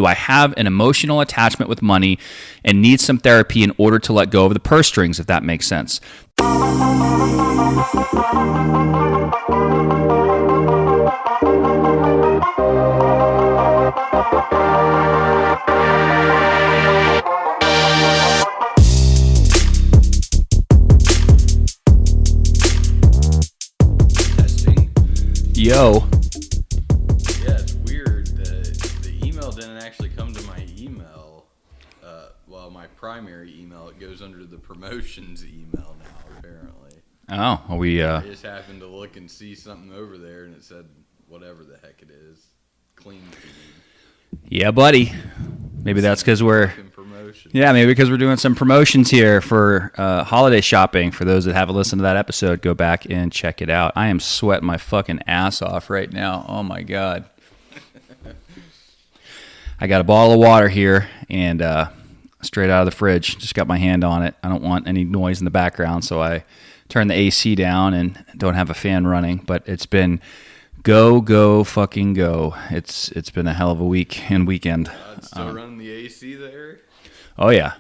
Do I have an emotional attachment with money and need some therapy in order to let go of the purse strings, if that makes sense? Testing. Yo. Yeah, it's weird that the email didn't actually come to my email. My primary email, it goes under the promotions email now, apparently. Oh, are we... I just happened to look and see something over there, and it said whatever the heck it is. Clean feed. Yeah, buddy. Maybe that's because we're... Promotion. Yeah, maybe because we're doing some promotions here for holiday shopping. For those that haven't listened to that episode, go back and check it out. I am sweating my fucking ass off right now. Oh, my God. I got a bottle of water here, and straight out of the fridge. Just got my hand on it. I don't want any noise in the background, so I turned the AC down and don't have a fan running. But it's been go, fucking go. It's been a hell of a week and weekend. It's still running the AC there? Oh, yeah.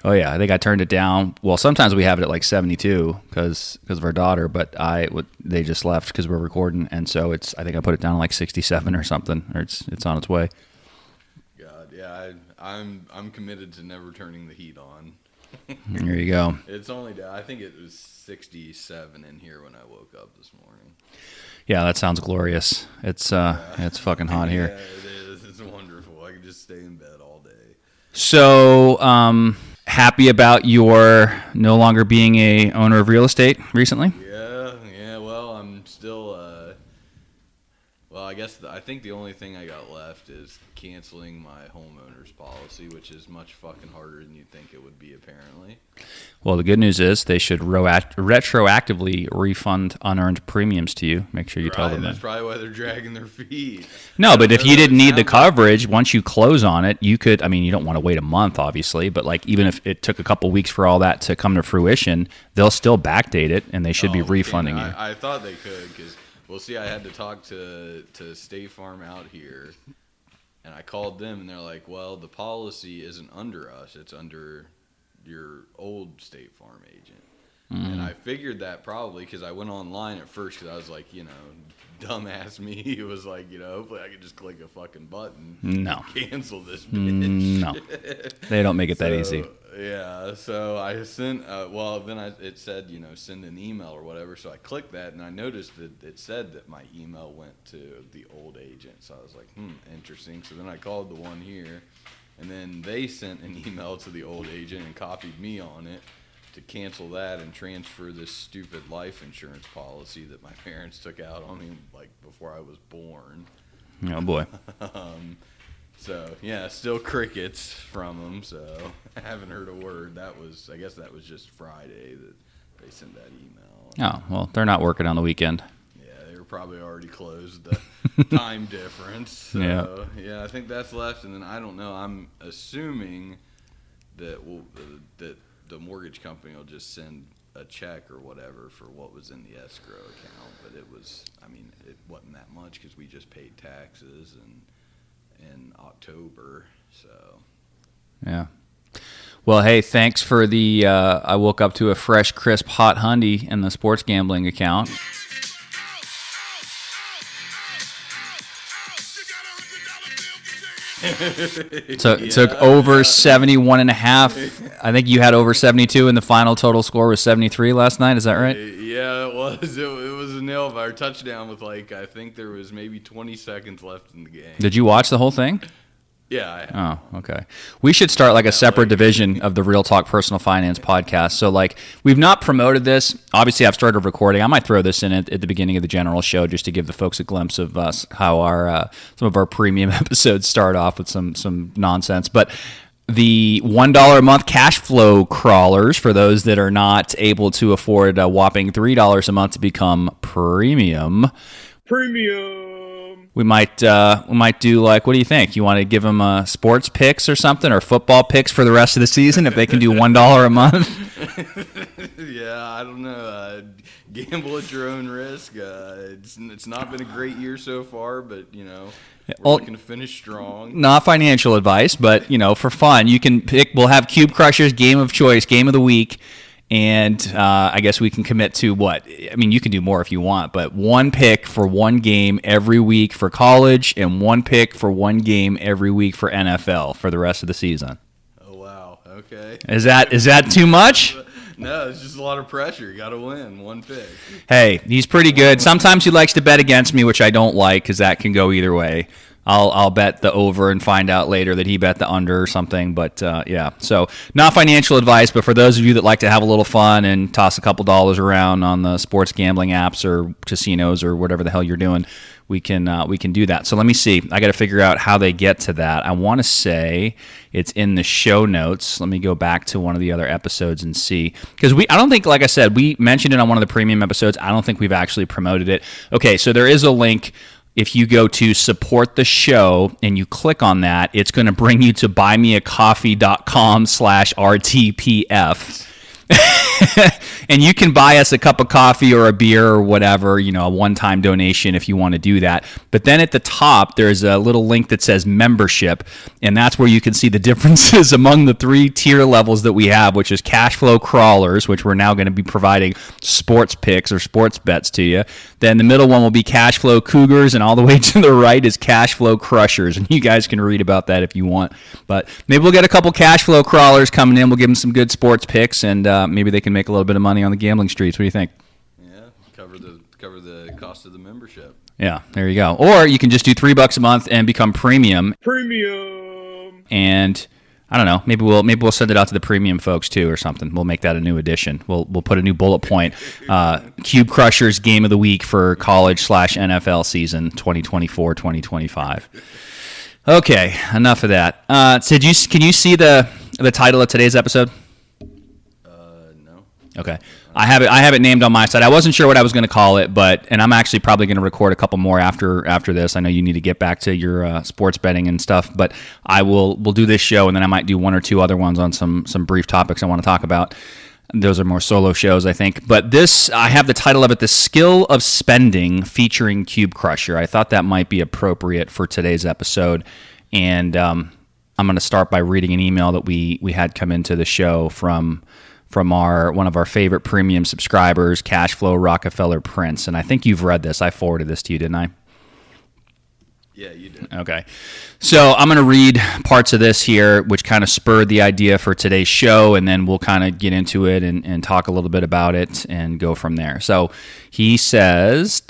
I think I turned it down. Well, sometimes we have it at like 72 because of our daughter, but they just left because we're recording, and so I think I put it down to like 67 or something, or it's on its way. God, yeah, I'm committed to never turning the heat on. There you go. It's only down. I think it was 67 in here when I woke up this morning. Yeah, that sounds glorious. It's fucking hot here. Yeah, it is. It's wonderful. I could just stay in bed all day. So, happy about your no longer being a owner of real estate recently? Yeah. Well, I'm still. I think the only thing I got left is canceling my homeowner's policy, which is much fucking harder than you'd think it would be, apparently. Well, the good news is they should retroactively refund unearned premiums to you. Make sure you tell them that. That's probably why they're dragging their feet. No, but if you didn't need the coverage, once you close on it, you could, you don't want to wait a month, obviously, but like even if it took a couple weeks for all that to come to fruition, they'll still backdate it, and they should be refunding you. I thought they could, because, I had to talk to State Farm out here, and I called them, and they're like, well, the policy isn't under us. It's under your old State Farm agent. Mm. And I figured that probably because I went online at first because I was like, dumbass me. It was like, hopefully I could just click a fucking button. No. And cancel this bitch. No. They don't make it that easy. Yeah, so I sent, it said, send an email or whatever, so I clicked that, and I noticed that it said that my email went to the old agent, so I was like, interesting. So then I called the one here, and then they sent an email to the old agent and copied me on it to cancel that and transfer this stupid life insurance policy that my parents took out on me, like, before I was born. Oh, boy. So, yeah, still crickets from them, so I haven't heard a word. I guess that was just Friday that they sent that email. Oh, well, they're not working on the weekend. Yeah, they were probably already closed, the time difference. So, yeah, I think that's left, and then I don't know. I'm assuming that that the mortgage company will just send a check or whatever for what was in the escrow account, but it wasn't that much because we just paid taxes in October, so. Yeah. Well, hey, thanks for the, I woke up to a fresh, crisp, hot hundy in the sports gambling account. Took over 71 and a half. I think you had over 72 and the final total score was 73 last night. Is that right? Yeah, it was. It was a nail biter touchdown with I think there was maybe 20 seconds left in the game. Did you watch the whole thing? Yeah, I have. Oh, okay. We should start a separate division of the Real Talk Personal Finance podcast. So we've not promoted this. Obviously, I've started recording. I might throw this in at the beginning of the general show just to give the folks a glimpse of us, how our some of our premium episodes start off with some nonsense. But the $1 a month cash flow crawlers, for those that are not able to afford a whopping $3 a month to become premium. We might do what do you think? You want to give them sports picks or something, or football picks for the rest of the season if they can do $1 a month? Yeah, I don't know. Gamble at your own risk. It's not been a great year so far, but We're looking to finish strong. Not financial advice, but for fun, you can pick. We'll have Cube Crushers game of choice, game of the week, and I guess we can commit to what? I mean, you can do more if you want, but one pick for one game every week for college, and one pick for one game every week for NFL for the rest of the season. Oh wow! Okay. Is that too much? No, it's just a lot of pressure. You got to win one pick. Hey, he's pretty good. Sometimes he likes to bet against me, which I don't like because that can go either way. I'll bet the over and find out later that he bet the under or something. But yeah, so not financial advice, but for those of you that like to have a little fun and toss a couple dollars around on the sports gambling apps or casinos or whatever the hell you're doing, we can do that. So let me see. I got to figure out how they get to that. I want to say it's in the show notes. Let me go back to one of the other episodes and see, because I don't think, like I said, we mentioned it on one of the premium episodes. I don't think we've actually promoted it. Okay, so there is a link. If you go to support the show and you click on that, it's going to bring you to buymeacoffee.com/RTPF. And you can buy us a cup of coffee or a beer or whatever, a one-time donation if you want to do that. But then at the top, there's a little link that says membership, and that's where you can see the differences among the 3 tier levels that we have, which is cash flow crawlers, which we're now going to be providing sports picks or sports bets to you. Then the middle one will be cash flow cougars, and all the way to the right is cash flow crushers. And you guys can read about that if you want. But maybe we'll get a couple cash flow crawlers coming in. We'll give them some good sports picks, and maybe they can make a little bit of money on the gambling streets. What do you think? Yeah, cover the cost of the membership. Yeah, there you go. Or you can just do $3 a month and become premium. And I don't know. Maybe we'll send it out to the premium folks too, or something. We'll make that a new edition. We'll put a new bullet point. Cube Crushers game of the week for college/NFL season 2024-2025. Okay, enough of that. Can you see the title of today's episode? No. Okay. I have it named on my side. I wasn't sure what I was going to call it, and I'm actually probably going to record a couple more after this. I know you need to get back to your sports betting and stuff, but we'll do this show, and then I might do 1 or 2 other ones on some brief topics I want to talk about. Those are more solo shows, I think. But this, I have the title of it, The Skill of Spending, featuring Cube Crusher. I thought that might be appropriate for today's episode, and I'm going to start by reading an email that we had come into the show from one of our favorite premium subscribers, Cashflow Rockefeller Prince. And I think you've read this. I forwarded this to you, didn't I? Yeah, you did. Okay. So I'm going to read parts of this here, which kind of spurred the idea for today's show, and then we'll kind of get into it and talk a little bit about it and go from there. So he says,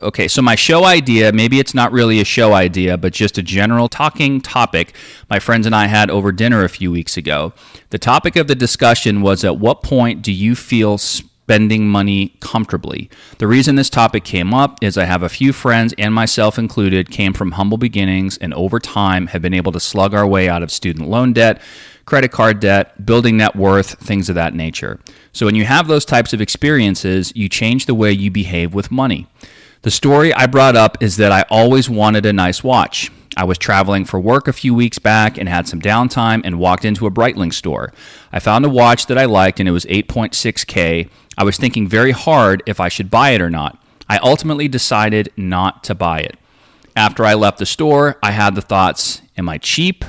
okay, so my show idea, maybe it's not really a show idea, but just a general talking topic my friends and I had over dinner a few weeks ago. The topic of the discussion was, at what point do you feel spending money comfortably? The reason this topic came up is I have a few friends, and myself included, came from humble beginnings and over time have been able to slug our way out of student loan debt, credit card debt, building net worth, things of that nature. So when you have those types of experiences, you change the way you behave with money. The story I brought up is that I always wanted a nice watch. I was traveling for work a few weeks back and had some downtime and walked into a Breitling store. I found a watch that I liked and it was 8.6K. I was thinking very hard if I should buy it or not. I ultimately decided not to buy it. After I left the store, I had the thoughts, am I cheap?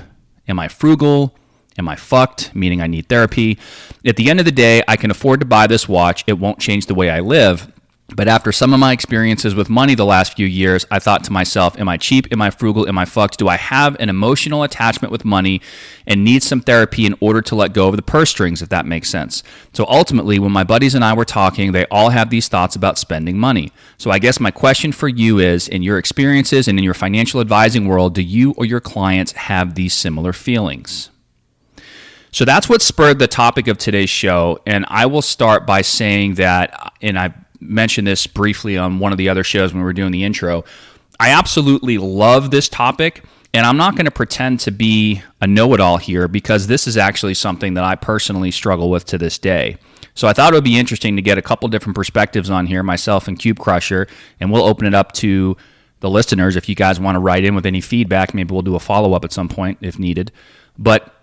Am I frugal? Am I fucked? Meaning I need therapy. At the end of the day, I can afford to buy this watch. It won't change the way I live. But after some of my experiences with money the last few years, I thought to myself, am I cheap? Am I frugal? Am I fucked? Do I have an emotional attachment with money and need some therapy in order to let go of the purse strings, if that makes sense? So ultimately, when my buddies and I were talking, they all have these thoughts about spending money. So I guess my question for you is, in your experiences and in your financial advising world, do you or your clients have these similar feelings? So that's what spurred the topic of today's show. And I will start by saying that, and I mentioned this briefly on one of the other shows when we were doing the intro, I absolutely love this topic, and I'm not going to pretend to be a know-it-all here because this is actually something that I personally struggle with to this day. So I thought it would be interesting to get a couple different perspectives on here, myself and Cube Crusher, and we'll open it up to the listeners. If you guys want to write in with any feedback, maybe we'll do a follow-up at some point if needed. But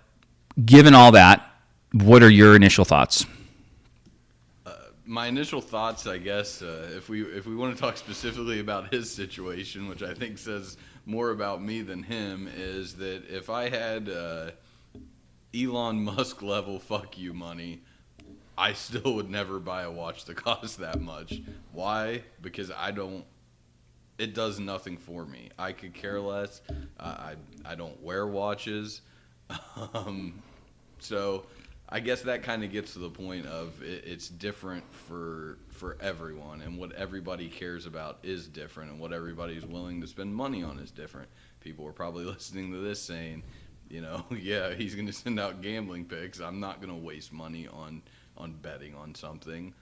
given all that, what are your initial thoughts? My initial thoughts, I guess, if we want to talk specifically about his situation, which I think says more about me than him is that if I had Elon Musk level fuck you money, I still would never buy a watch that costs that much. Why? Because it does nothing for me. I could care less. I don't wear watches. So I guess that kind of gets to the point of it's different for everyone, and what everybody cares about is different, and what everybody's willing to spend money on is different. People are probably listening to this saying, yeah, he's going to send out gambling picks. I'm not going to waste money on betting on something.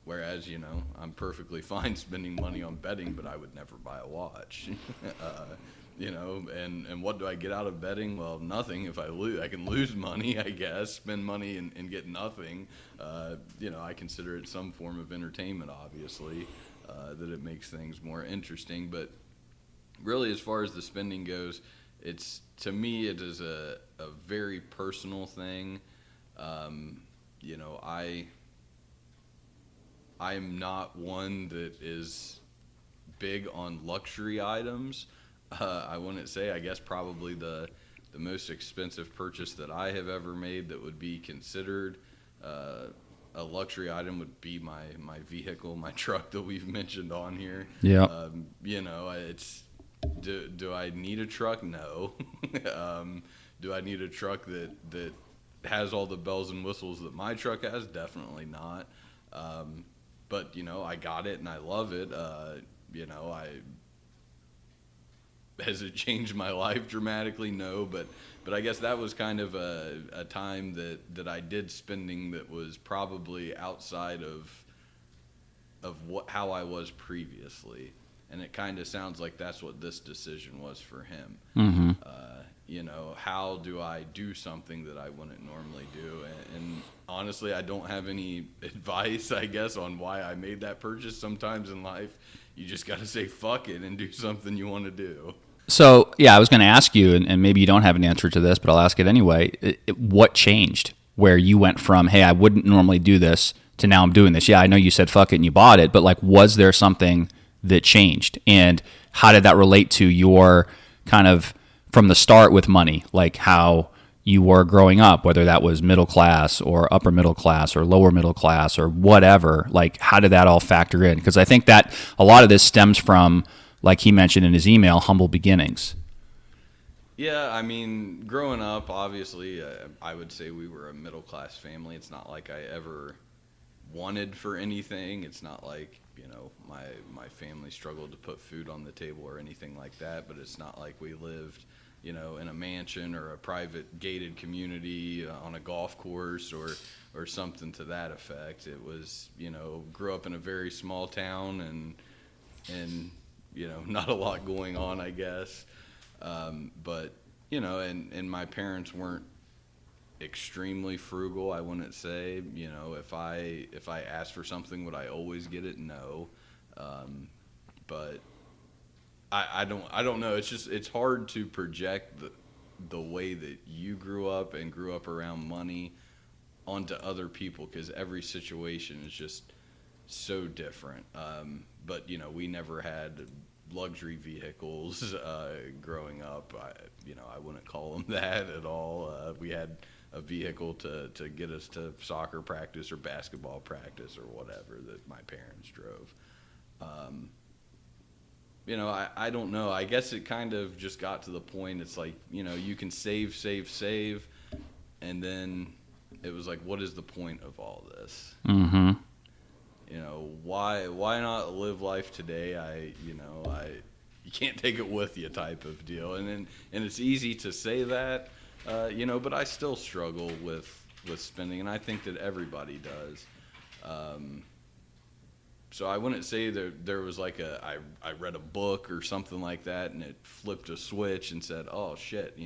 Whereas, I'm perfectly fine spending money on betting, but I would never buy a watch. And what do I get out of betting? Well, nothing. If I lose, I can lose money, I guess, spend money and get nothing. I consider it some form of entertainment, obviously, that it makes things more interesting. But really, as far as the spending goes, to me, it is a very personal thing. I'm not one that is big on luxury items. I wouldn't say. I guess probably the most expensive purchase that I have ever made that would be considered a luxury item would be my vehicle, my truck that we've mentioned on here. Yeah. Do I need a truck? No. Do I need a truck that has all the bells and whistles that my truck has? Definitely not. But I got it and I love it. Has it changed my life dramatically? No, but I guess that was kind of a time that I did spending that was probably outside of how I was previously, and it kind of sounds like that's what this decision was for him. Mm-hmm. How do I do something that I wouldn't normally do? And honestly, I don't have any advice, I guess, on why I made that purchase. Sometimes in life, you just got to say fuck it and do something you want to do. So, yeah, I was going to ask you, and maybe you don't have an answer to this, but I'll ask it anyway. What changed where you went from, hey, I wouldn't normally do this, to now I'm doing this? Yeah, I know you said fuck it and you bought it, but was there something that changed? And how did that relate to your kind of from the start with money, like how you were growing up, whether that was middle class or upper middle class or lower middle class or whatever? How did that all factor in? Because I think that a lot of this stems from, like he mentioned in his email, humble beginnings. Yeah, I mean, growing up, obviously, I would say we were a middle class family. It's not like I ever wanted for anything. It's not like my family struggled to put food on the table or anything like that. But it's not like we lived in a mansion or a private gated community on a golf course or something to that effect. It was, grew up in a very small town and not a lot going on, I guess. But, and my parents weren't extremely frugal, I wouldn't say. If I asked for something, would I always get it? No. But I don't know. It's hard to project the way that you grew up and grew up around money onto other people, because every situation is just so different. But we never had luxury vehicles growing up. I wouldn't call them that at all. We had a vehicle to get us to soccer practice or basketball practice or whatever that my parents drove. I don't know. I guess it kind of just got to the point. It's like, you can save, and then it was like, what is the point of all this? Mm-hmm. Why not live life today? You can't take it with you type of deal. And it's easy to say that, but I still struggle with spending, and I think that everybody does. So I wouldn't say that there was like I read a book or something like that and it flipped a switch and said, oh shit,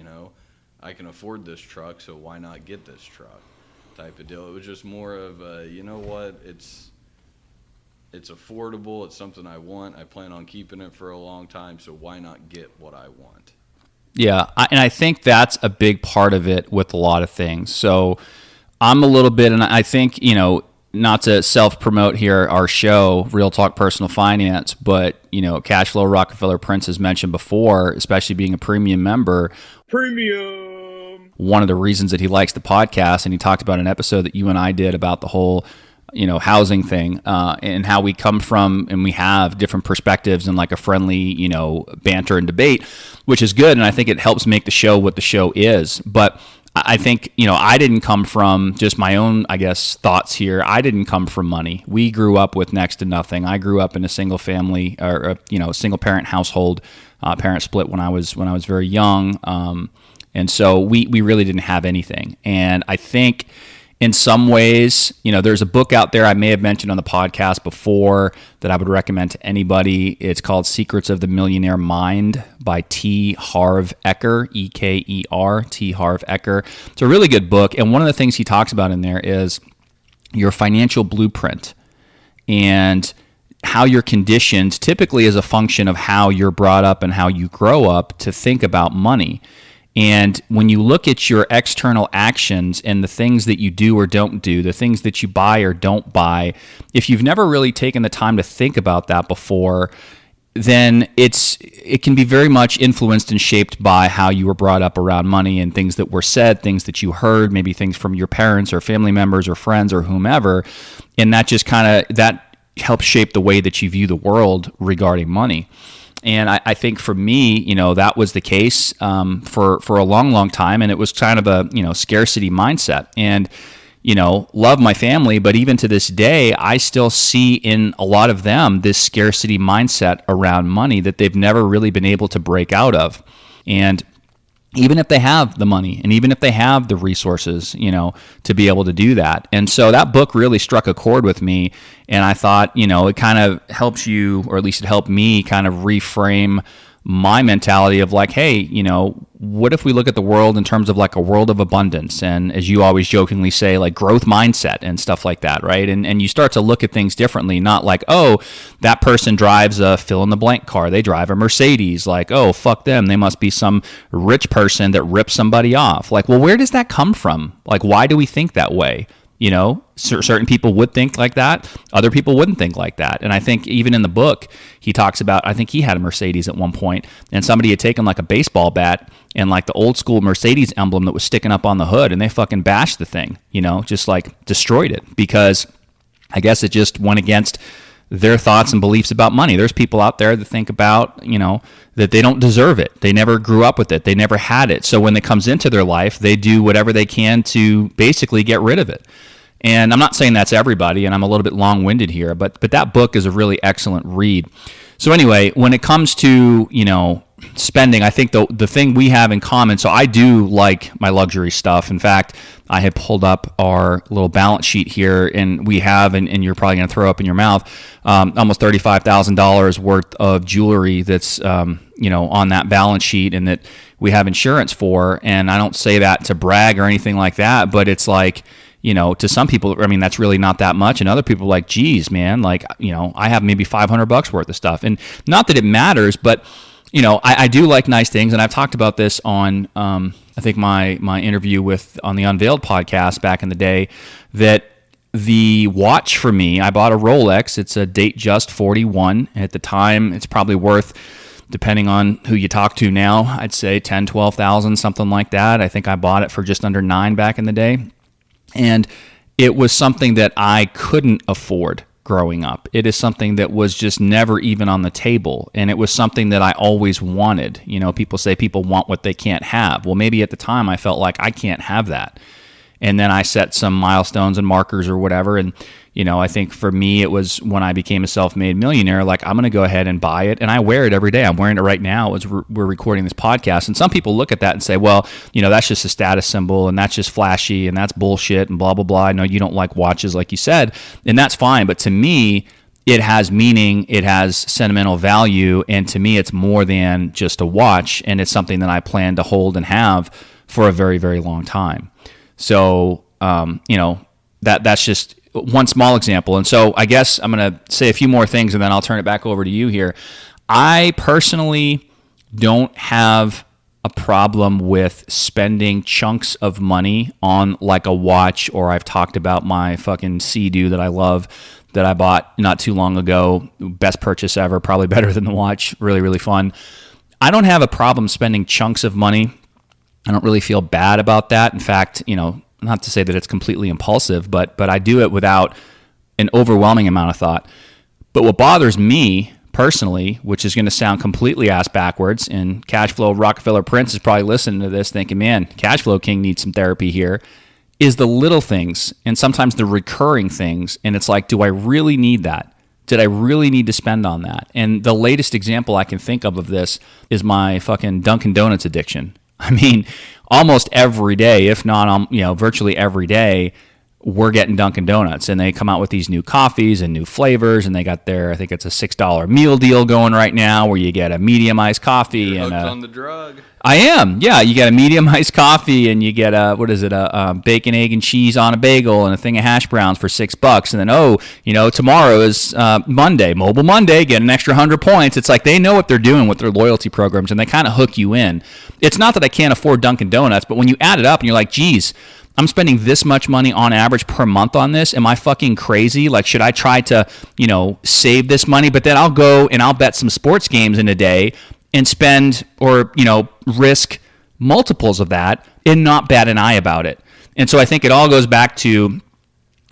I can afford this truck, so why not get this truck type of deal. It was just more of it's affordable, it's something I want, I plan on keeping it for a long time, so why not get what I want? Yeah, and I think that's a big part of it with a lot of things. So I'm a little bit, and I think, not to self-promote here our show, Real Talk Personal Finance, but, Cashflow Rockefeller Prince has mentioned before, especially being a premium member. Premium! One of the reasons that he likes the podcast, and he talked about an episode that you and I did about the whole housing thing, and how we come from and we have different perspectives and like a friendly, banter and debate, which is good. And I think it helps make the show what the show is. But I think, I didn't come from just my own, I guess, thoughts here. I didn't come from money. We grew up with next to nothing. I grew up in a single family or, a single parent household. Parents split when I was very young. And so we really didn't have anything. And I think, in some ways, there's a book out there I may have mentioned on the podcast before that I would recommend to anybody. It's called Secrets of the Millionaire Mind by T. Harv Eker, E-K-E-R, T. Harv Eker. It's a really good book. And one of the things he talks about in there is your financial blueprint and how you're conditioned, typically as a function of how you're brought up and how you grow up to think about money. And when you look at your external actions and the things that you do or don't do, the things that you buy or don't buy, if you've never really taken the time to think about that before, then it can be very much influenced and shaped by how you were brought up around money and things that were said, things that you heard, maybe things from your parents or family members or friends or whomever. And that just that helps shape the way that you view the world regarding money. And I think for me, that was the case for a long, long time. And it was kind of a, scarcity mindset. And, love my family. But even to this day, I still see in a lot of them this scarcity mindset around money that they've never really been able to break out of. And even if they have the money and even if they have the resources, to be able to do that. And so that book really struck a chord with me. And I thought, it kind of helps you, or at least it helped me kind of reframe my mentality of like, hey, what if we look at the world in terms of like a world of abundance? And as you always jokingly say, like growth mindset and stuff like that, right? And you start to look at things differently, not like, oh, that person drives a fill in the blank car. They drive a Mercedes. Like, oh, fuck them. They must be some rich person that rips somebody off. Like, well, where does that come from? Like, why do we think that way? Certain people would think like that. Other people wouldn't think like that. And I think even in the book, he talks about, I think he had a Mercedes at one point, and somebody had taken like a baseball bat and like the old school Mercedes emblem that was sticking up on the hood, and they fucking bashed the thing, just like destroyed it, because I guess it just went against their thoughts and beliefs about money. There's people out there that think about, that they don't deserve it. They never grew up with it. They never had it. So when it comes into their life, they do whatever they can to basically get rid of it. And I'm not saying that's everybody, and I'm a little bit long-winded here, but that book is a really excellent read. So anyway, when it comes to, spending, I think the thing we have in common, so I do like my luxury stuff. In fact, I had pulled up our little balance sheet here, and we have, and you're probably going to throw up in your mouth, almost $35,000 worth of jewelry that's, on that balance sheet, and that we have insurance for. And I don't say that to brag or anything like that, but it's like, to some people, I mean, that's really not that much. And other people are like, geez, man, like, I have maybe $500 worth of stuff. And not that it matters, but, I do like nice things. And I've talked about this on, I think my interview on the Unveiled podcast back in the day, that the watch for me, I bought a Rolex. It's a Datejust 41. At the time, it's probably worth, depending on who you talk to now, I'd say 10, 12,000, something like that. I think I bought it for just under 9 back in the day. And it was something that I couldn't afford growing up. It is something that was just never even on the table. And it was something that I always wanted. People say people want what they can't have. Well, maybe at the time I felt like I can't have that. And then I set some milestones and markers or whatever. And, I think for me, it was when I became a self-made millionaire, like, I'm going to go ahead and buy it. And I wear it every day. I'm wearing it right now as we're recording this podcast. And some people look at that and say, well, that's just a status symbol, and that's just flashy, and that's bullshit, and blah, blah, blah. I know you don't like watches, like you said, and that's fine. But to me, it has meaning, it has sentimental value, and to me, it's more than just a watch, and it's something that I plan to hold and have for a very, very long time. So, that's just one small example. And so I guess I'm going to say a few more things, and then I'll turn it back over to you here. I personally don't have a problem with spending chunks of money on like a watch, or I've talked about my fucking Sea-Doo that I love that I bought not too long ago. Best purchase ever, probably better than the watch. Really, really fun. I don't have a problem spending chunks of money. I don't really feel bad about that. In fact, not to say that it's completely impulsive, but I do it without an overwhelming amount of thought. But what bothers me personally, which is going to sound completely ass backwards, and Cashflow Rockefeller Prince is probably listening to this thinking, man, Cashflow King needs some therapy here, is the little things and sometimes the recurring things. And it's like, do I really need that? Did I really need to spend on that? And the latest example I can think of this is my fucking Dunkin' Donuts addiction. I mean, almost every day, if not, virtually every day, we're getting Dunkin' Donuts, and they come out with these new coffees and new flavors, and they got I think it's a $6 meal deal going right now where you get a medium iced coffee. You're and hooked on the drug. I am, yeah. You get a medium iced coffee, and you get a bacon, egg, and cheese on a bagel, and a thing of hash browns for $6. And then tomorrow is Monday, Mobile Monday, get an extra 100 points. It's like they know what they're doing with their loyalty programs, and they kind of hook you in. It's not that I can't afford Dunkin' Donuts, but when you add it up, and you're like, geez, I'm spending this much money on average per month on this. Am I fucking crazy? Like, should I try to, save this money? But then I'll go and I'll bet some sports games in a day and spend or, risk multiples of that and not bat an eye about it. And so I think it all goes back to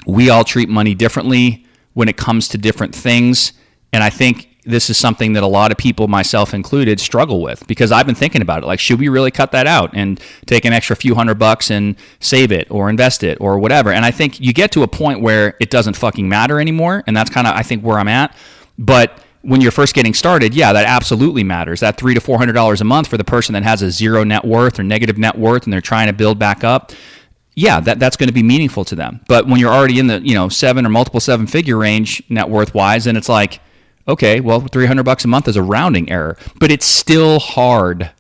we all treat money differently when it comes to different things. And I think this is something that a lot of people, myself included, struggle with, because I've been thinking about it. Like, should we really cut that out and take an extra few $100 and save it or invest it or whatever? And I think you get to a point where it doesn't fucking matter anymore. And that's kind of, I think, where I'm at. But when you're first getting started, yeah, that absolutely matters. That $300 to $400 a month for the person that has a zero net worth or negative net worth and they're trying to build back up, yeah, that's going to be meaningful to them. But when you're already in the seven or multiple seven figure range net worth wise, then it's like, okay, well, $300 a month is a rounding error, but it's still hard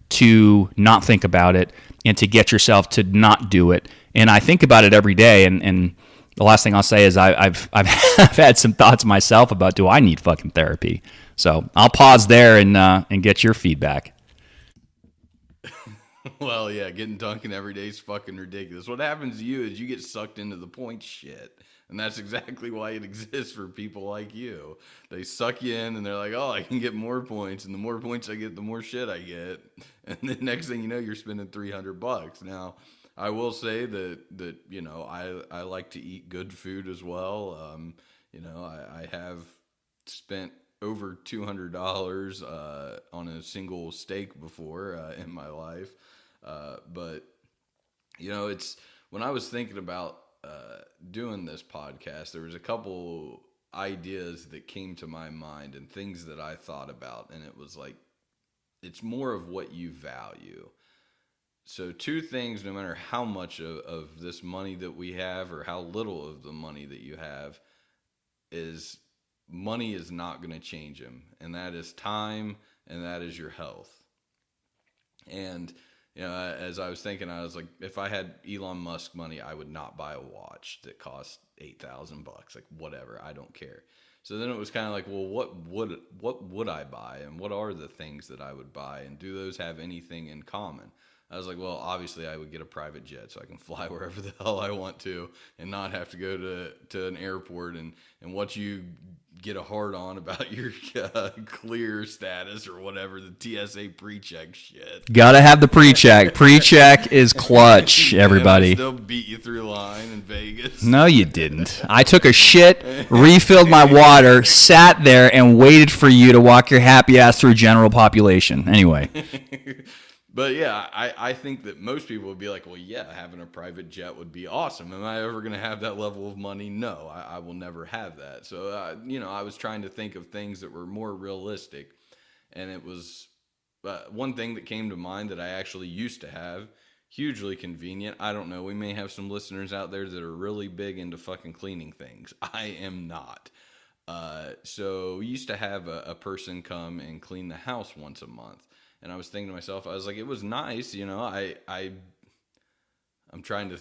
to not think about it and to get yourself to not do it. And I think about it every day. And the last thing I'll say is I've had some thoughts myself about, do I need fucking therapy? So I'll pause there and get your feedback. Well, yeah, getting Dunkin' every day is fucking ridiculous. What happens to you is you get sucked into the point shit. And that's exactly why it exists for people like you. They suck you in and they're like, oh, I can get more points. And the more points I get, the more shit I get. And the next thing you know, you're spending $300. Now, I will say that I like to eat good food as well. I have spent over $200 on a single steak before in my life. But it's when I was thinking about doing this podcast, there was a couple ideas that came to my mind and things that I thought about, and it was like, it's more of what you value. So two things, no matter how much of this money that we have or how little of the money that you have, is money is not going to change them, and that is time and that is your health. And as I was thinking, I was like, if I had Elon Musk money, I would not buy a watch that cost $8,000. Like, whatever, I don't care. So then it was kind of like, well, what would I buy, and what are the things that I would buy, and do those have anything in common? I was like, well, obviously I would get a private jet so I can fly wherever the hell I want to and not have to go to an airport and watch you get a hard on about your clear status or whatever, the TSA pre-check shit. Gotta have the pre-check. Pre-check is clutch, everybody. I still beat you through line in Vegas. No, you didn't. I took a shit, refilled my water, sat there, and waited for you to walk your happy ass through general population. Anyway. But yeah, I think that most people would be like, well, yeah, having a private jet would be awesome. Am I ever going to have that level of money? No, I will never have that. So, I was trying to think of things that were more realistic. And it was one thing that came to mind that I actually used to have, hugely convenient. I don't know. We may have some listeners out there that are really big into fucking cleaning things. I am not. So we used to have a person come and clean the house once a month. And I was thinking to myself, I was like, it was nice, I'm trying to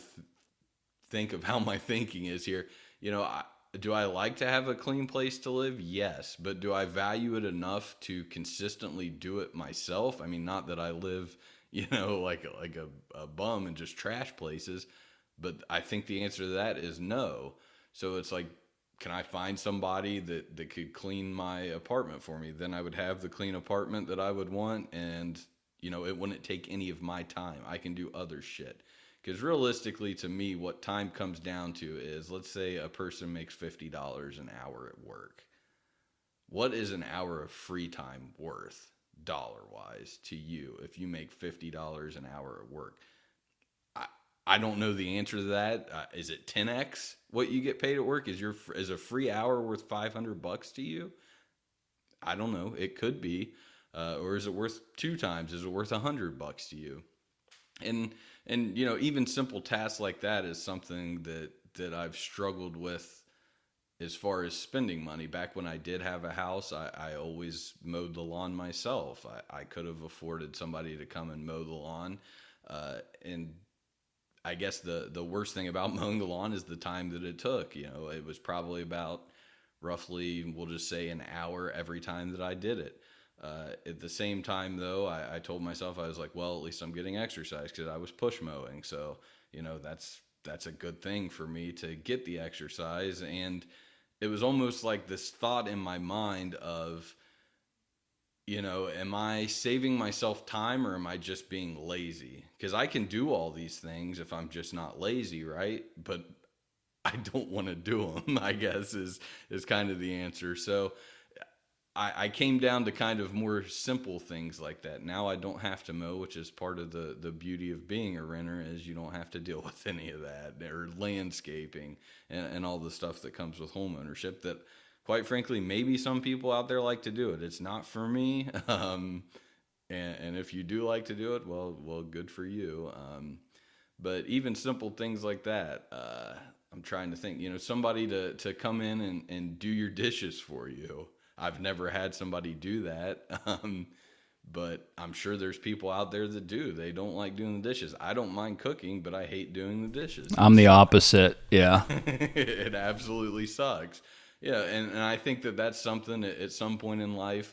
think of how my thinking is here. Do I like to have a clean place to live? Yes. But do I value it enough to consistently do it myself? I mean, not that I live like a bum and just trash places. But I think the answer to that is no. So it's like, can I find somebody that could clean my apartment for me? Then I would have the clean apartment that I would want, and it wouldn't take any of my time. I can do other shit. Because realistically, to me, what time comes down to is, let's say a person makes $50 an hour at work. What is an hour of free time worth, dollar-wise, to you if you make $50 an hour at work? I don't know the answer to that. Is it 10x what you get paid at work? Is a free hour worth $500 to you? I don't know. It could be. Or is it worth 2 times? Is it worth $100 to you? And even simple tasks like that is something that I've struggled with as far as spending money. Back when I did have a house, I always mowed the lawn myself. I could have afforded somebody to come and mow the lawn. And I guess the worst thing about mowing the lawn is the time that it took. It was probably about roughly, we'll just say, an hour every time that I did it. At the same time, though, I told myself, I was like, well, at least I'm getting exercise because I was push mowing. So, that's a good thing for me to get the exercise. And it was almost like this thought in my mind of, am I saving myself time or am I just being lazy? Because I can do all these things if I'm just not lazy, right? But I don't want to do them, I guess, is kind of the answer. So I came down to kind of more simple things like that. Now I don't have to mow, which is part of the beauty of being a renter, is you don't have to deal with any of that, or landscaping and all the stuff that comes with home ownership that, quite frankly, maybe some people out there like to do it. It's not for me. And if you do like to do it, well, good for you. But even simple things like that, I'm trying to think, somebody to come in and do your dishes for you. I've never had somebody do that. But I'm sure there's people out there that do. They don't like doing the dishes. I don't mind cooking, but I hate doing the dishes. I'm the opposite. Yeah. It absolutely sucks. Yeah, and I think that's something at some point in life,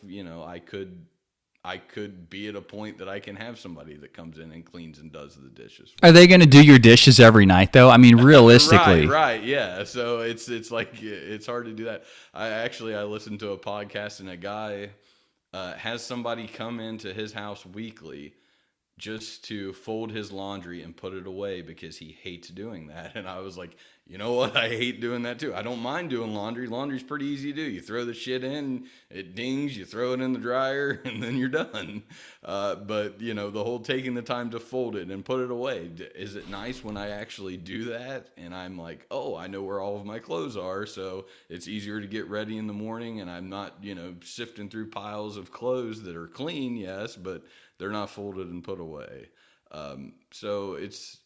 I could be at a point that I can have somebody that comes in and cleans and does the dishes. Are they going to do your dishes every night, though? I mean, realistically. Right, yeah. So it's like, it's hard to do that. I listened to a podcast, and a guy has somebody come into his house weekly just to fold his laundry and put it away because he hates doing that. And I was like, you know what? I hate doing that too. I don't mind doing laundry. Laundry's pretty easy to do. You throw the shit in, it dings, you throw it in the dryer, and then you're done. But, the whole taking the time to fold it and put it away, is it nice when I actually do that? And I'm like, oh, I know where all of my clothes are, so it's easier to get ready in the morning, and I'm not, sifting through piles of clothes that are clean, yes, but they're not folded and put away. So it's...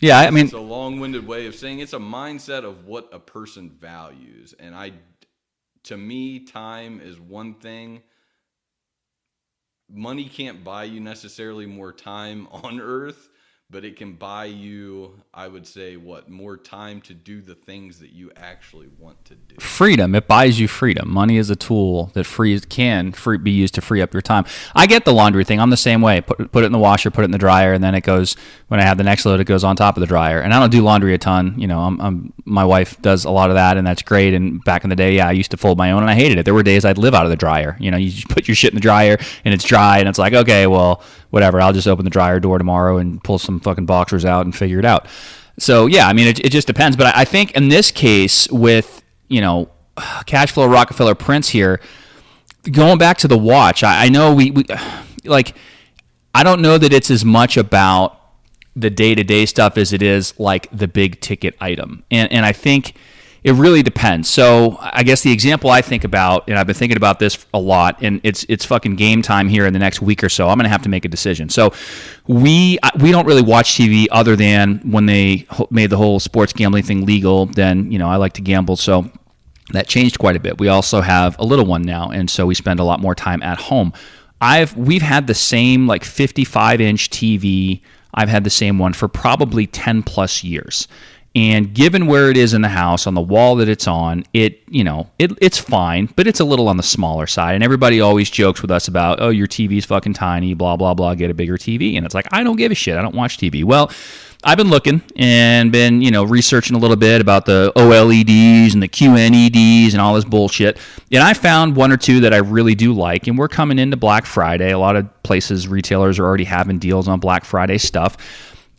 Yeah, I mean, it's a long-winded way of saying it's a mindset of what a person values. And to me, time is one thing. Money can't buy you necessarily more time on Earth, but it can buy you, I would say, more time to do the things that you actually want to do. Freedom. It buys you freedom. Money is a tool that can be used to free up your time. I get the laundry thing. I'm the same way. Put it in the washer, put it in the dryer, and then it goes, when I have the next load, it goes on top of the dryer. And I don't do laundry a ton. My wife does a lot of that, and that's great. And back in the day, I used to fold my own, and I hated it. There were days I'd live out of the dryer. You just put your shit in the dryer, and it's dry, and it's like, okay, well, whatever. I'll just open the dryer door tomorrow and pull some fucking boxers out and figure it out. So yeah, I mean, it just depends. But I think in this case with, cash flow Rockefeller Prince here, going back to the watch, I know we like, I don't know that it's as much about the day-to-day stuff as it is like the big ticket item. And I think it really depends. So I guess the example I think about, and I've been thinking about this a lot, and it's fucking game time here in the next week or so. I'm going to have to make a decision. So we don't really watch TV other than when they made the whole sports gambling thing legal. Then, I like to gamble. So that changed quite a bit. We also have a little one now, and so we spend a lot more time at home. We've had the same 55-inch TV. I've had the same one for probably 10 plus years. And given where it is in the house, on the wall that it's on, it's fine, but it's a little on the smaller side. And everybody always jokes with us about, oh, your TV's fucking tiny, blah, blah, blah, get a bigger TV. And it's like, I don't give a shit. I don't watch TV. Well, I've been looking and been, researching a little bit about the OLEDs and the QNEDs and all this bullshit. And I found one or two that I really do like. And we're coming into Black Friday. A lot of places, retailers are already having deals on Black Friday stuff.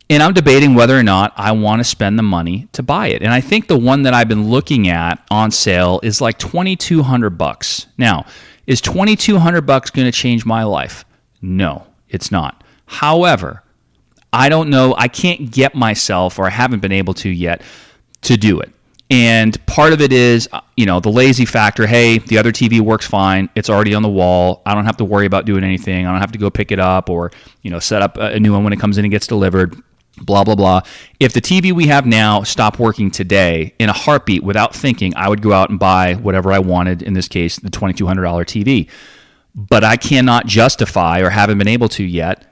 And I'm debating whether or not I want to spend the money to buy it. And I think the one that I've been looking at on sale is like $2,200. Now, is $2,200 going to change my life? No, it's not. However, I don't know. I can't get myself, or I haven't been able to yet, to do it. And part of it is, the lazy factor. Hey, the other TV works fine. It's already on the wall. I don't have to worry about doing anything. I don't have to go pick it up or, set up a new one when it comes in and gets delivered. Blah, blah, blah. If the TV we have now stopped working today, in a heartbeat, without thinking, I would go out and buy whatever I wanted, in this case, the $2,200 TV. But I cannot justify, or haven't been able to yet,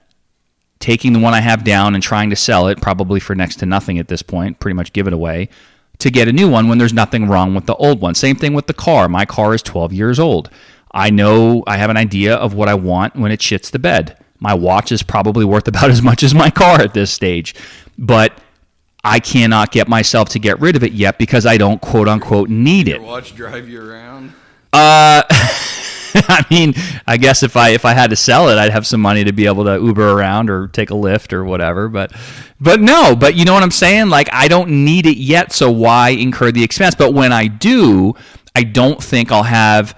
taking the one I have down and trying to sell it, probably for next to nothing at this point, pretty much give it away, to get a new one when there's nothing wrong with the old one. Same thing with the car. My car is 12 years old. I know I have an idea of what I want when it shits the bed. My watch is probably worth about as much as my car at this stage, but I cannot get myself to get rid of it yet because I don't quote unquote need it. Your watch drive you around? I mean, I guess if I had to sell it, I'd have some money to be able to Uber around or take a Lyft or whatever. But no, but you know what I'm saying? Like, I don't need it yet, so why incur the expense? But when I do, I don't think I'll have,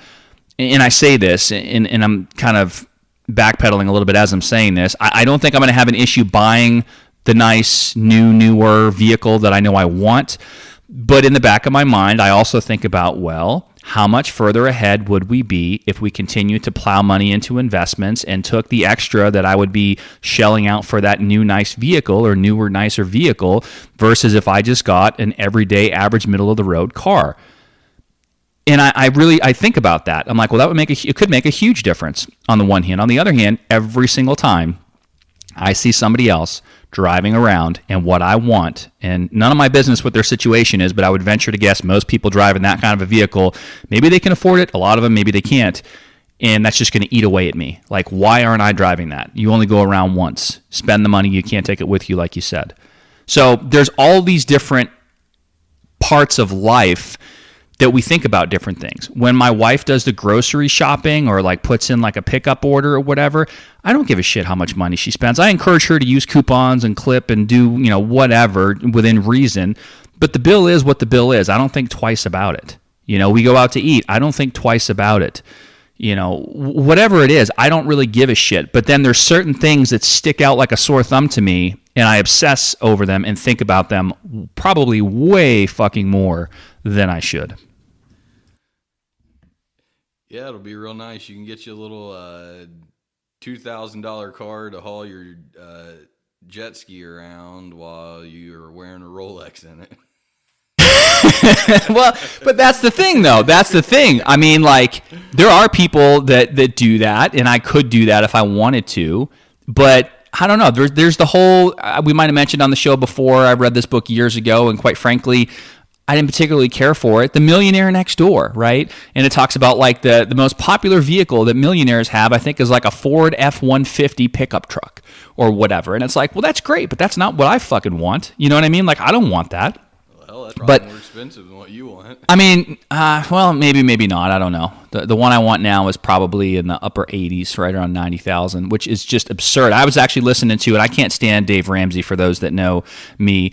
and I say this, and I'm kind of backpedaling a little bit as I'm saying this, I don't think I'm going to have an issue buying the nice, newer vehicle that I know I want. But in the back of my mind, I also think about, well, how much further ahead would we be if we continue to plow money into investments and took the extra that I would be shelling out for that new nice vehicle or newer, nicer vehicle versus if I just got an everyday, average, middle-of-the-road car? And I think about that. I'm like, well, that would it could make a huge difference on the one hand. On the other hand, every single time I see somebody else driving around and what I want, and none of my business what their situation is, but I would venture to guess most people driving that kind of a vehicle, maybe they can afford it, a lot of them maybe they can't, and that's just going to eat away at me. Like, why aren't I driving that? You only go around once. Spend the money, you can't take it with you, like you said. So there's all these different parts of life that we think about different things. When my wife does the grocery shopping or like puts in like a pickup order or whatever, I don't give a shit how much money she spends. I encourage her to use coupons and clip and do, whatever within reason. But the bill is what the bill is. I don't think twice about it. We go out to eat. I don't think twice about it. Whatever it is, I don't really give a shit. But then there's certain things that stick out like a sore thumb to me, and I obsess over them and think about them probably way fucking more than I should. Yeah, it'll be real nice. You can get you a little $2,000 car to haul your jet ski around while you're wearing a Rolex in it. Well, but that's the thing, though. That's the thing. I mean, like, there are people that do that, and I could do that if I wanted to, but I don't know. There's the whole, we might have mentioned on the show before, I read this book years ago, and quite frankly, I didn't particularly care for it. The Millionaire Next Door, right? And it talks about like the most popular vehicle that millionaires have, I think, is like a Ford F-150 pickup truck or whatever. And it's like, well, that's great, but that's not what I fucking want. You know what I mean? Like, I don't want that. Well, that's probably more expensive than what you want. I mean, well, maybe not. I don't know. The one I want now is probably in the upper 80s, right around 90,000, which is just absurd. I was actually listening to it. I can't stand Dave Ramsey, for those that know me.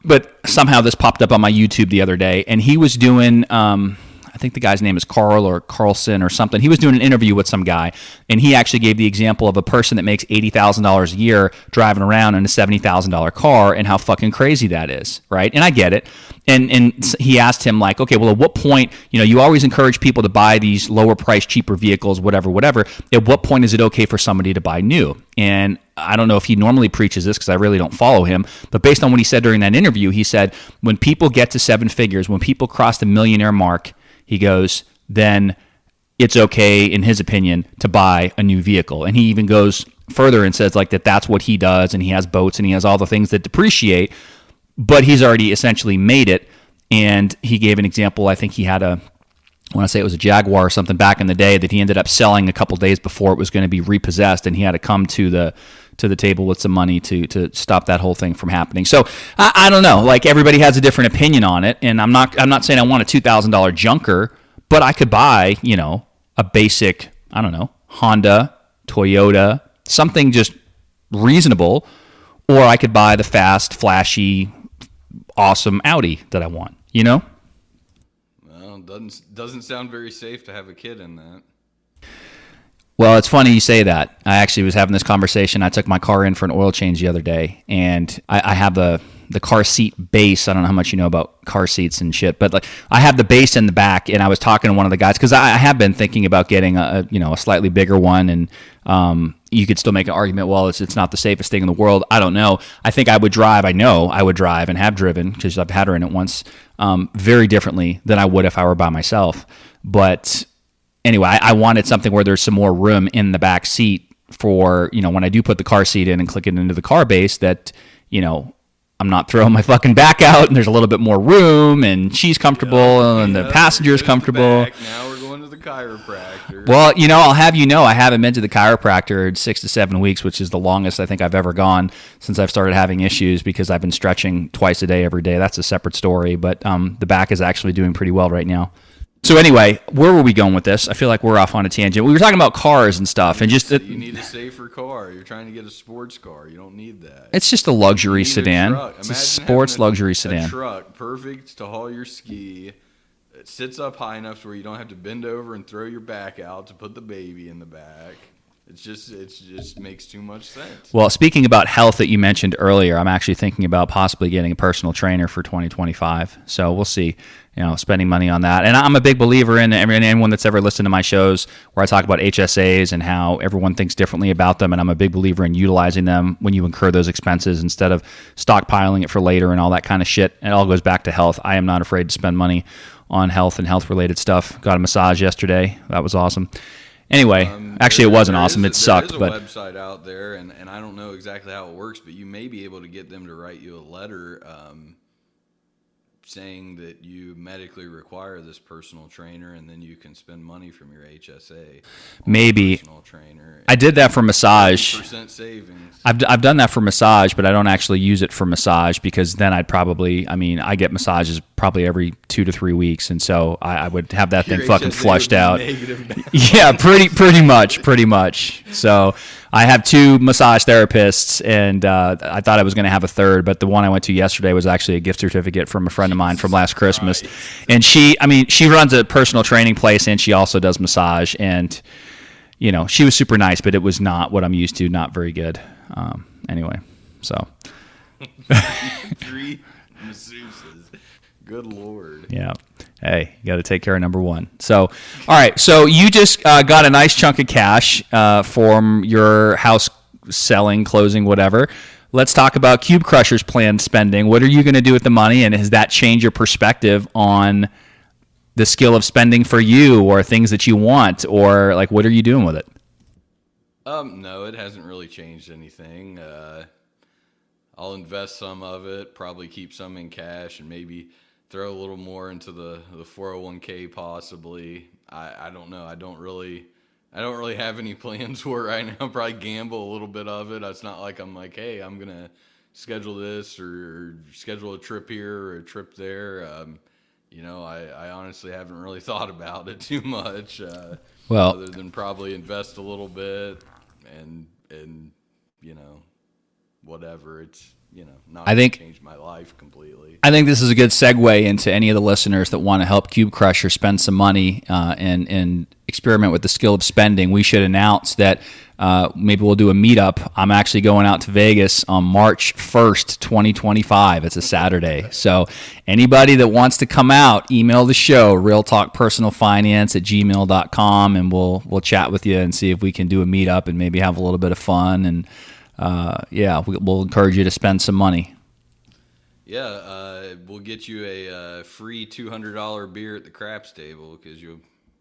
But somehow this popped up on my YouTube the other day, and he was doing, I think the guy's name is Carl or Carlson or something. He was doing an interview with some guy, and he actually gave the example of a person that makes $80,000 a year driving around in a $70,000 car and how fucking crazy that is, right? And I get it. And he asked him, like, okay, well, at what point, you always encourage people to buy these lower price, cheaper vehicles, whatever. At what point is it okay for somebody to buy new? And I don't know if he normally preaches this because I really don't follow him, but based on what he said during that interview, he said, when people get to seven figures, when people cross the millionaire mark, he goes, then it's okay, in his opinion, to buy a new vehicle. And he even goes further and says like that's what he does, and he has boats and he has all the things that depreciate. but he's already essentially made it. And he gave an example. I think he had I want to say it was a Jaguar or something back in the day that he ended up selling a couple days before it was going to be repossessed, and he had to come to the table with some money to stop that whole thing from happening. So I don't know. Like, everybody has a different opinion on it, and I'm not saying I want a $2,000 junker, but I could buy, a basic, I don't know, Honda, Toyota, something just reasonable, or I could buy the fast, flashy, awesome Audi that I want. Well, doesn't sound very safe to have a kid in that. Well, it's funny you say that. I actually was having this conversation. I took my car in for an oil change the other day, and I have the car seat base. I don't know how much you know about car seats and shit, but like, I have the base in the back, and I was talking to one of the guys because I have been thinking about getting a slightly bigger one, and you could still make an argument, well, it's not the safest thing in the world. I don't know. I think I would drive. I know I would drive and have driven, because I've had her in it once, very differently than I would if I were by myself. But anyway, I wanted something where there's some more room in the back seat for, when I do put the car seat in and click it into the car base, that, I'm not throwing my fucking back out, and there's a little bit more room, and she's comfortable, and the passenger's comfortable. Now we're going to the chiropractor. Well, I'll have I haven't been to the chiropractor in 6 to 7 weeks, which is the longest I think I've ever gone since I've started having issues, because I've been stretching twice a day every day. That's a separate story, but the back is actually doing pretty well right now. So anyway, where were we going with this? I feel like we're off on a tangent. We were talking about cars and stuff, and just you need a safer car. You're trying to get a sports car. You don't need that. It's just a luxury sedan. It's a sports luxury sedan. A truck, perfect to haul your ski. It sits up high enough to where you don't have to bend over and throw your back out to put the baby in the back. It just makes too much sense. Well, speaking about health that you mentioned earlier, I'm actually thinking about possibly getting a personal trainer for 2025. So we'll see, spending money on that. And I'm a big believer in anyone that's ever listened to my shows where I talk about HSAs and how everyone thinks differently about them. And I'm a big believer in utilizing them when you incur those expenses instead of stockpiling it for later and all that kind of shit. It all goes back to health. I am not afraid to spend money on health and health-related stuff. Got a massage yesterday. That was awesome. Anyway, actually, it wasn't awesome. It sucked. There is a website out there, and I don't know exactly how it works, but you may be able to get them to write you a letter saying that you medically require this personal trainer, and then you can spend money from your HSA. Maybe. Personal trainer. I did that for massage. % savings. I've done that for massage, but I don't actually use it for massage, because then I get massages probably every 2 to 3 weeks, and so I would have that thing fucking HSA flushed out. Negative. Yeah, pretty much. So I have 2 massage therapists, and I thought I was going to have a third, but the one I went to yesterday was actually a gift certificate from a friend of mine from last Christmas. And she runs a personal training place, and she also does massage, and she was super nice, but it was not what I'm used to, not very good. Anyway, so 3 masseuses. Good Lord. Yeah. Hey, you got to take care of number one. So, all right. So you just got a nice chunk of cash from your house selling, closing, whatever. Let's talk about Cube Crusher's planned spending. What are you going to do with the money, and has that changed your perspective on the skill of spending for you, or things that you want, or like, what are you doing with it? No, it hasn't really changed anything. I'll invest some of it, probably keep some in cash, and maybe throw a little more into the 401k possibly. I don't know. I don't really have any plans for it right now. Probably gamble a little bit of it. It's not like I'm like, hey, I'm gonna schedule this or schedule a trip here or a trip there. I honestly haven't really thought about it too much. Other than probably invest a little bit and whatever. It's not going to change my life completely. I think this is a good segue into any of the listeners that want to help Cube Crusher spend some money and experiment with the skill of spending. We should announce that maybe we'll do a meetup. I'm actually going out to Vegas on March 1st, 2025. It's a Saturday. So anybody that wants to come out, email the show, realtalkpersonalfinance@gmail.com, and we'll chat with you and see if we can do a meetup and maybe have a little bit of fun. And we'll encourage you to spend some money. Yeah, we'll get you a free $200 beer at the craps table, because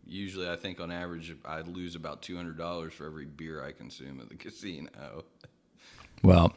usually, I think on average, I lose about $200 for every beer I consume at the casino. Well,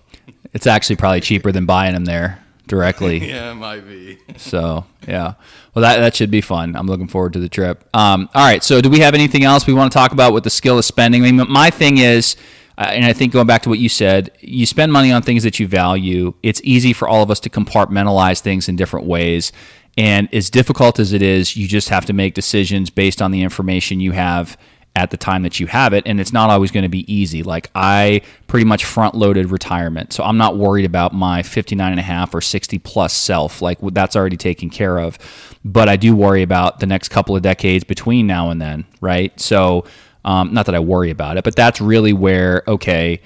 it's actually probably cheaper than buying them there directly. Yeah, it might be. So, yeah. Well, that should be fun. I'm looking forward to the trip. All right. So, do we have anything else we want to talk about with the skill of spending? I mean, my thing is, and I think going back to what you said, you spend money on things that you value. It's easy for all of us to compartmentalize things in different ways. And as difficult as it is, you just have to make decisions based on the information you have at the time that you have it, and it's not always going to be easy. Like, I pretty much front-loaded retirement, so I'm not worried about my 59 and a half or 60 plus self. Like, that's already taken care of. But I do worry about the next couple of decades between now and then, right? So, not that I worry about it, but that's really where, okay,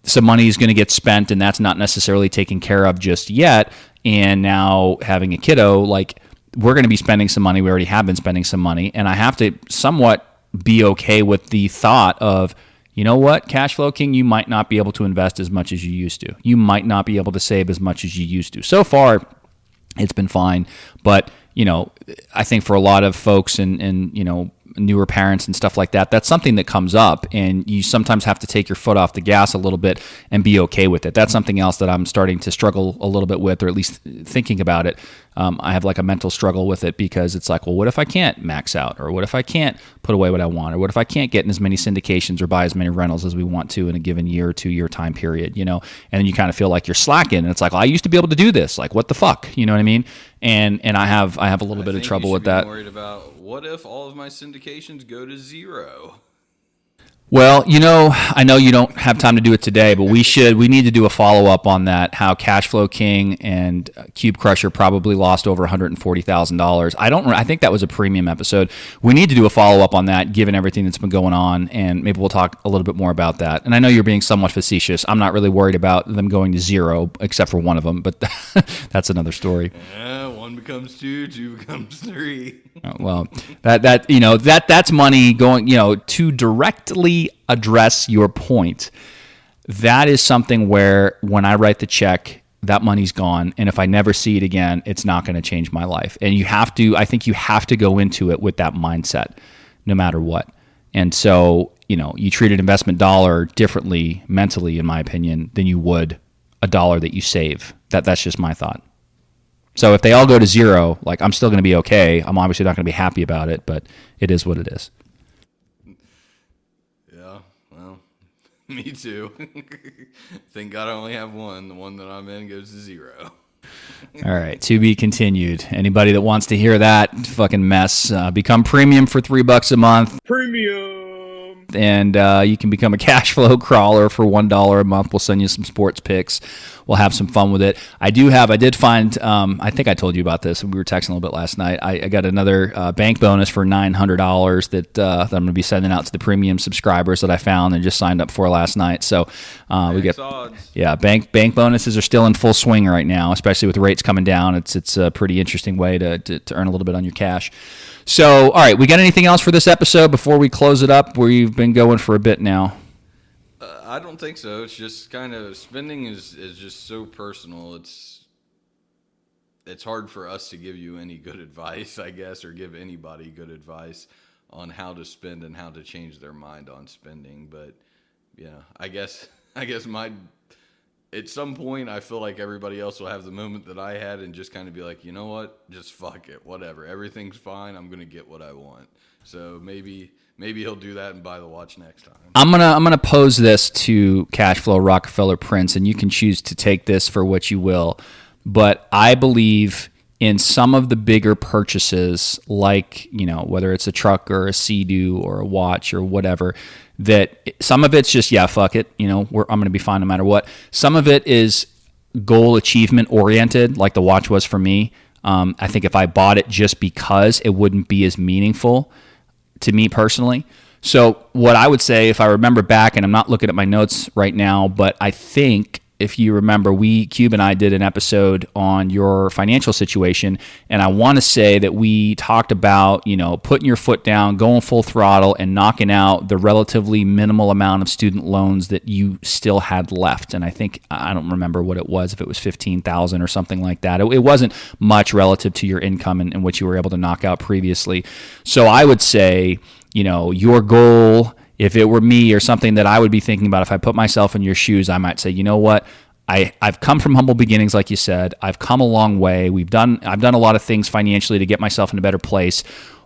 some money is going to get spent, and that's not necessarily taken care of just yet. And now having a kiddo, like, we're going to be spending some money. We already have been spending some money, and I have to somewhat be okay with the thought of, you know what, Cash Flow King, you might not be able to invest as much as you used to. You might not be able to save as much as you used to. So far, it's been fine. But, you know, I think for a lot of folks and you know, newer parents and stuff like that, that's something that comes up, and you sometimes have to take your foot off the gas a little bit and be okay with it. That's something else that I'm starting to struggle a little bit with, or at least thinking about it. I have like a mental struggle with it, because it's like, well, what if I can't max out, or what if I can't put away what I want, or what if I can't get in as many syndications or buy as many rentals as we want to in a given year or 2 year time period, you know? And then you kind of feel like you're slacking, and it's like, well, I used to be able to do this. Like, what the fuck? You know what I mean? And I have a little bit of trouble with that. I'm worried about, what if all of my syndications go to zero? Well, you know, I know you don't have time to do it today, but we need to do a follow-up on that, how Cash Flow King and Cube Crusher probably lost over $140,000. I think that was a premium episode. We need to do a follow-up on that, given everything that's been going on, and maybe we'll talk a little bit more about that. And I know you're being somewhat facetious. I'm not really worried about them going to zero, except for one of them, but that's another story. Yeah, one becomes two becomes three. Well, that's money going, you know, to directly address your point. That is something where when I write the check, that money's gone, and if I never see it again, it's not going to change my life. And I think you have to go into it with that mindset, no matter what. And so, you know, you treat an investment dollar differently mentally, in my opinion, than you would a dollar that you save. That's just my thought. So if they all go to zero, like, I'm still going to be okay. I'm obviously not going to be happy about it, but it is what it is. Yeah, well, me too. Thank God I only have one. The one that I'm in goes to zero. All right, to be continued. Anybody that wants to hear that fucking mess, become premium for $3 a month. Premium. And you can become a cash flow crawler for $1 a month. We'll send you some sports picks. We'll have some fun with it. I did find, I think I told you about this. We were texting a little bit last night. I got another bank bonus for $900 that I'm going to be sending out to the premium subscribers that I found and just signed up for last night. So we get odds. Yeah, bank bonuses are still in full swing right now, especially with rates coming down. It's a pretty interesting way to earn a little bit on your cash. So, all right, we got anything else for this episode before we close it up? We've been going for a bit now. I don't think so. It's just kind of, spending is just so personal. It's hard for us to give you any good advice, I guess, or give anybody good advice on how to spend and how to change their mind on spending. But yeah, I guess at some point, I feel like everybody else will have the moment that I had and just kind of be like, you know what, just fuck it, whatever, everything's fine, I'm gonna get what I want. So maybe he'll do that and buy the watch next time. I'm gonna pose this to Cashflow Rockefeller Prince, and you can choose to take this for what you will. But I believe in some of the bigger purchases, like, you know, whether it's a truck or a Sea-Doo or a watch or whatever, that some of it's just, yeah, fuck it, you know, I'm going to be fine no matter what. Some of it is goal achievement oriented, like the watch was for me. I think if I bought it just because, it wouldn't be as meaningful to me personally. So what I would say, if I remember back, and I'm not looking at my notes right now, but I think if you remember, Cube and I did an episode on your financial situation, and I want to say that we talked about, you know, putting your foot down, going full throttle, and knocking out the relatively minimal amount of student loans that you still had left. And I think, I don't remember what it was, if it was $15,000 or something like that. It wasn't much relative to your income and what you were able to knock out previously. So I would say, you know, your goal, if it were me or something that I would be thinking about, if I put myself in your shoes, I might say, you know what, I've come from humble beginnings, like you said. I've come a long way. I've done a lot of things financially to get myself in a better place.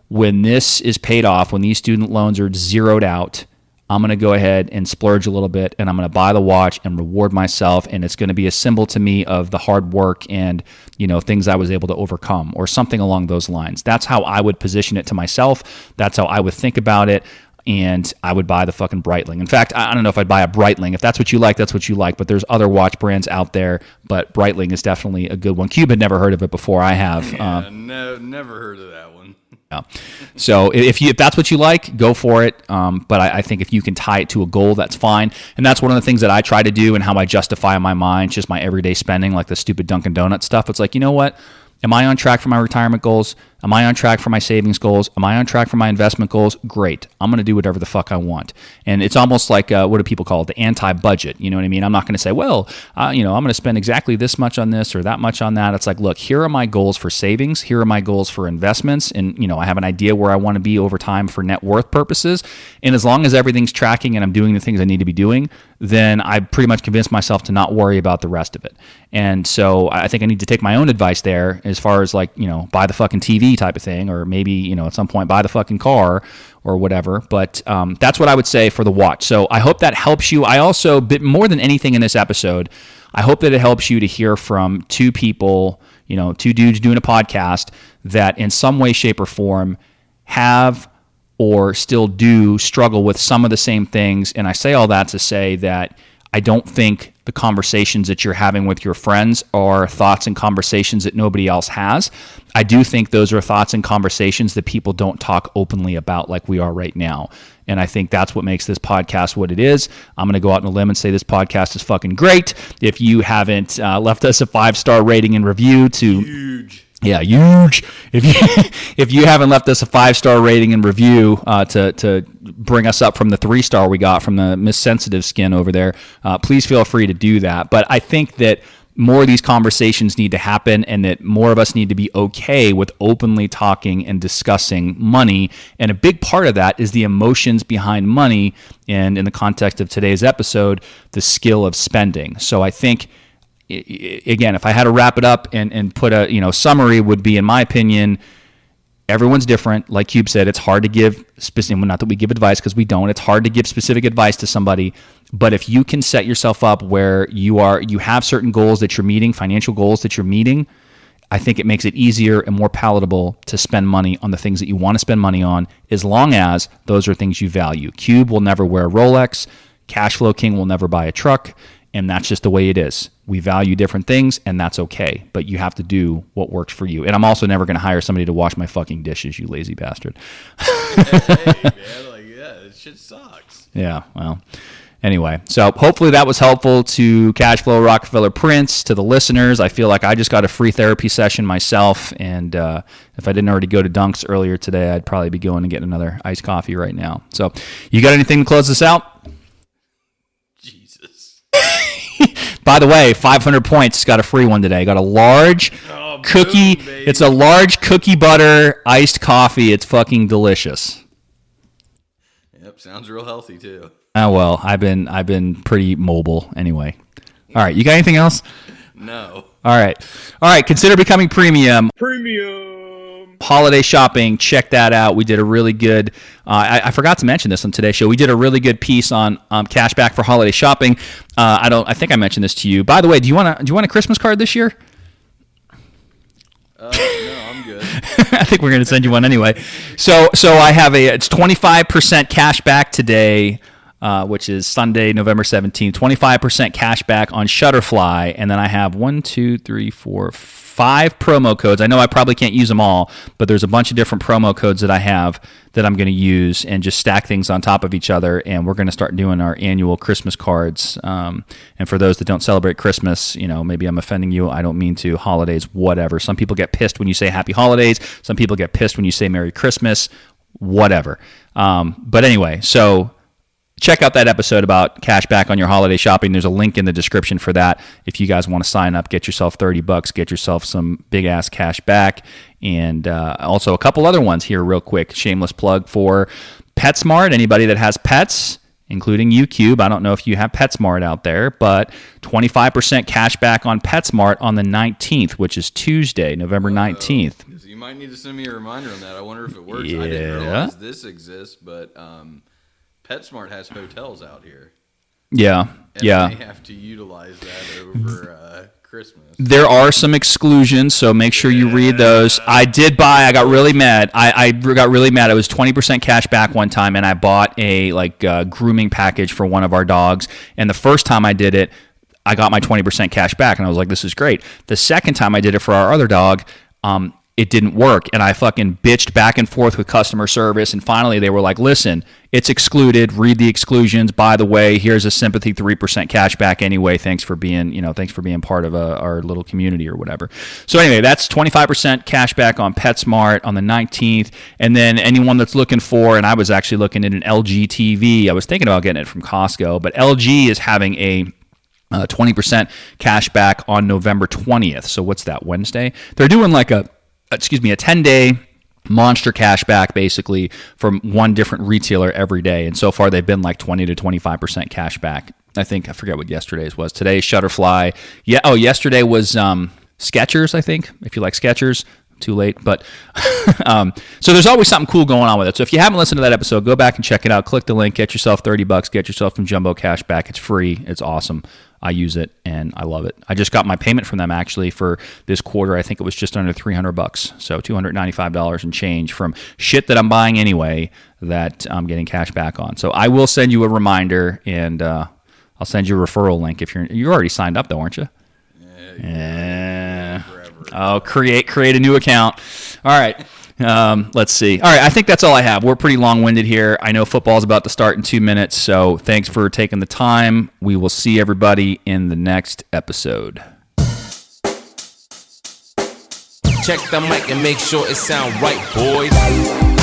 When this is paid off, when these student loans are zeroed out, I'm going to go ahead and splurge a little bit, and I'm going to buy the watch and reward myself, and it's going to be a symbol to me of the hard work and, things I was able to overcome or something along those lines. That's how I would position it to myself. That's how I would think about it, and I would buy the fucking Breitling. In fact, I don't know if I'd buy a Breitling. If that's what you like, that's what you like, but there's other watch brands out there, but Breitling is definitely a good one. Cube had never heard of it before. I have. Yeah, never heard of that one. Yeah. So if that's what you like, go for it. But I think if you can tie it to a goal, that's fine. And that's one of the things that I try to do and how I justify in my mind, just my everyday spending, like the stupid Dunkin' Donuts stuff. It's like, you know what? Am I on track for my retirement goals? Am I on track for my savings goals? Am I on track for my investment goals? Great. I'm going to do whatever the fuck I want. And it's almost like, what do people call it? The anti-budget. You know what I mean? I'm not going to say, well, I'm going to spend exactly this much on this or that much on that. It's like, look, here are my goals for savings. Here are my goals for investments. And, I have an idea where I want to be over time for net worth purposes. And as long as everything's tracking and I'm doing the things I need to be doing, then I pretty much convinced myself to not worry about the rest of it. And so I think I need to take my own advice there as far as like, buy the fucking TV type of thing, or maybe, at some point buy the fucking car or whatever. But that's what I would say for the watch. So I hope that helps you. I also, bit more than anything in this episode, I hope that it helps you to hear from two people, two dudes doing a podcast that in some way, shape, or form have or still do struggle with some of the same things. And I say all that to say that I don't think the conversations that you're having with your friends are thoughts and conversations that nobody else has. I do think those are thoughts and conversations that people don't talk openly about like we are right now. And I think that's what makes this podcast what it is. I'm going to go out on a limb and say this podcast is fucking great. If you haven't left us a 5-star rating and review to... Huge. Yeah, huge. If you haven't left us a 5-star rating and review to bring us up from the 3-star we got from the Miss Sensitive Skin over there, please feel free to do that. But I think that more of these conversations need to happen, and that more of us need to be okay with openly talking and discussing money. And a big part of that is the emotions behind money, and in the context of today's episode, the skill of spending. So I think, again, if I had to wrap it up and put a summary, would be, in my opinion, everyone's different. Like Cube said, it's hard to give specific, not that we give advice because we don't. It's hard to give specific advice to somebody. But if you can set yourself up where you have certain goals that you're meeting, financial goals that you're meeting, I think it makes it easier and more palatable to spend money on the things that you want to spend money on, as long as those are things you value. Cube will never wear a Rolex. Cashflow King will never buy a truck. And that's just the way it is. We value different things, and that's okay. But you have to do what works for you. And I'm also never going to hire somebody to wash my fucking dishes, you lazy bastard. Hey, man, this shit sucks. Yeah, well, anyway. So hopefully that was helpful to Cashflow Rockefeller Prince, to the listeners. I feel like I just got a free therapy session myself. And if I didn't already go to Dunks earlier today, I'd probably be going and getting another iced coffee right now. So you got anything to close this out? By the way, 500 points, got a free one today. Got a large cookie. Boom, it's a large cookie butter iced coffee. It's fucking delicious. Yep, sounds real healthy too. Oh well, I've been pretty mobile anyway. All right, you got anything else? No. All right. Consider becoming premium. Holiday shopping, check that out. We did a really good, I forgot to mention this on today's show. We did a really good piece on cashback for holiday shopping. I think I mentioned this to you. By the way, do you want a Christmas card this year? No, I'm good. I think we're going to send you one anyway. So I have it's 25% cash back today, which is Sunday, November 17th. 25% cash back on Shutterfly, and then I have 5 promo codes. I know I probably can't use them all, but there's a bunch of different promo codes that I have that I'm going to use and just stack things on top of each other. And we're going to start doing our annual Christmas cards. And for those that don't celebrate Christmas, maybe I'm offending you. I don't mean to. Holidays, whatever. Some people get pissed when you say Happy Holidays. Some people get pissed when you say Merry Christmas. Whatever. But anyway, so check out that episode about cash back on your holiday shopping. There's a link in the description for that. If you guys want to sign up, get yourself $30, get yourself some big ass cash back. And also a couple other ones here real quick. Shameless plug for PetSmart. Anybody that has pets, including UCube. I don't know if you have PetSmart out there, but 25% cash back on PetSmart on the 19th, which is Tuesday, November 19th. You might need to send me a reminder on that. I wonder if it works. I didn't realize this exists, but PetSmart has hotels out here. Yeah, and yeah. They have to utilize that over Christmas. There are some exclusions, so make sure you read those. I got really mad. I got really mad. It was 20% cash back one time, and I bought a grooming package for one of our dogs. And the first time I did it, I got my 20% cash back, and I was like, this is great. The second time I did it for our other dog, it didn't work, and I fucking bitched back and forth with customer service, and finally they were like, listen, it's excluded, read the exclusions. By the way, here's a sympathy 3% cash back anyway. Thanks for being part of our little community or whatever. So anyway, that's 25% cash back on PetSmart on the 19th, and then anyone that's looking for, and I was actually looking at an LG TV. I was thinking about getting it from Costco, but LG is having a 20% cash back on November 20th. So what's that, Wednesday? They're doing like a 10-day monster cash back basically from one different retailer every day. And so far they've been like 20 to 25% cash back. I forget what yesterday's was. Today, Shutterfly. Yeah. Oh, yesterday was Skechers, I think, if you like Skechers. Too late, but so there's always something cool going on with it. So if you haven't listened to that episode, go back and check it out. Click the link, get yourself $30, get yourself some jumbo cash back. It's free. It's awesome. I use it and I love it. I just got my payment from them actually for this quarter. I think it was just under $300, so $295 and change from shit that I'm buying anyway that I'm getting cash back on. So I will send you a reminder, and I'll send you a referral link if you're already signed up though, aren't you? Yeah. Oh, create a new account. All right. Let's see. All right, I think that's all I have. We're pretty long-winded here. I know football's about to start in 2 minutes, so thanks for taking the time. We will see everybody in the next episode. Check the mic and make sure it sound right, boys.